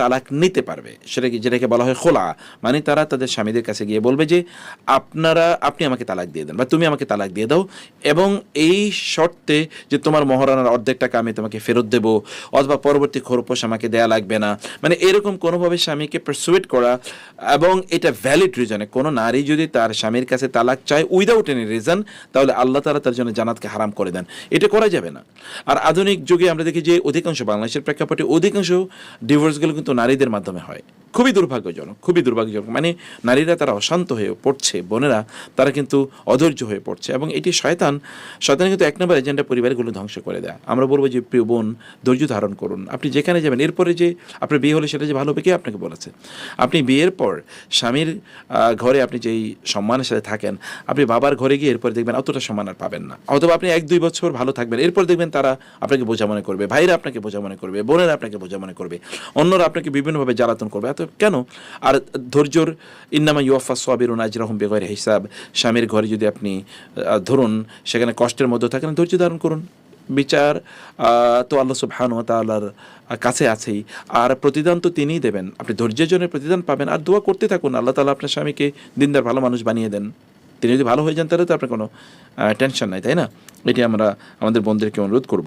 তালাক নিতে পারবে, যেটাকে বলা হয় খোলা, মানে তারা তাদের স্বামীদের কাছে গিয়ে বলবে যে আপনি আমাকে তালাক দিয়ে দেন বা তুমি আমাকে তালাক দিয়ে দাও, এবং এই শর্তে যে তোমার মহারণার অর্ধেক টাকা আমি তোমাকে ফেরত দেবো, অথবা পরবর্তী খরপোশ আমাকে দেয়া লাগবে না, মানে এরকম কোনোভাবে স্বামীকে পারসুয়েট করা। এবং এটা ভ্যালিড রিজনে, কোনো নারী যদি তার স্বামীর কাছে তালাক চায় উইদাউট এনি রিজন, তাহলে আল্লাহ তাআলা তার জন্য জান্নাতকে হারাম করে দেন। এটা করা যাবে না। আর আধুনিক যুগে আমরা দেখি যে অধিকাংশ বাংলাদেশের প্রেক্ষাপটে অধিকাংশ ডিভোর্সগুলো কিন্তু নারীদের মাধ্যমে হয়। খুবই দুর্ভাগ্যজনক, খুবই দুর্ভাগ্যজনক। মানে নারীরা তারা অশান্ত হয়ে পড়ছে, বোনেরা তারা কিন্তু অধৈর্য হয়ে পড়ছে, এবং এটি শয়তান কিন্তু এক নম্বর এজেন্ডা পরিবারগুলো ধ্বংস করে দেয়। আমরা বলবো যে প্রিয় বোন, ধৈর্য ধারণ করুন। আপনি যেখানে যাবেন, এরপরে যে আপনার বিয়ে হলে সেটা যে ভালো হবে কে আপনাকে বলেছে? আপনি বিয়ের পর স্বামীর ঘরে আপনি যেই সম্মানের সাথে থাকেন, আপনি বাবার ঘরে গিয়ে এরপরে দেখবেন অতটা সম্মান আর পাবেন না। অথবা আপনি 1-2 বছর ভালো থাকবেন, এরপর দেখবেন তারা আপনাকে বোঝা মনে করবে, ভাইরা আপনাকে বোঝা মনে করবে, বোনেরা আপনাকে বোঝা মনে করবে, অন্যরা আপনাকে বিভিন্নভাবে জ্বালাতন করবে। এত কেন? আর ধৈর্যর ইন্নামা ইউয়াফা সাবিরুন আজরাহুম বিগাইরি হিসাব। স্বামীর ঘরে যদি আপনি ধরুন সেখানে কষ্টের মধ্যে থাকেন, ধৈর্য ধারণ করুন। বিচার তো আল্লাহ সুবহানাহু ওয়া তাআলার কাছে আছেই, আর প্রতিদান তো তিনিই দেবেন। আপনি ধৈর্যের জন্য প্রতিদান পাবেন, আর দোয়া করতে থাকুন আল্লাহ তাআলা আপনার স্বামীকে দিনদার ভালো মানুষ বানিয়ে দেন। তিনি যদি ভালো হয়ে যান তাহলে তো আপনার কোনো টেনশন নাই, তাই না? এটি আমরা আমাদের বোনদেরকে অনুরোধ করব।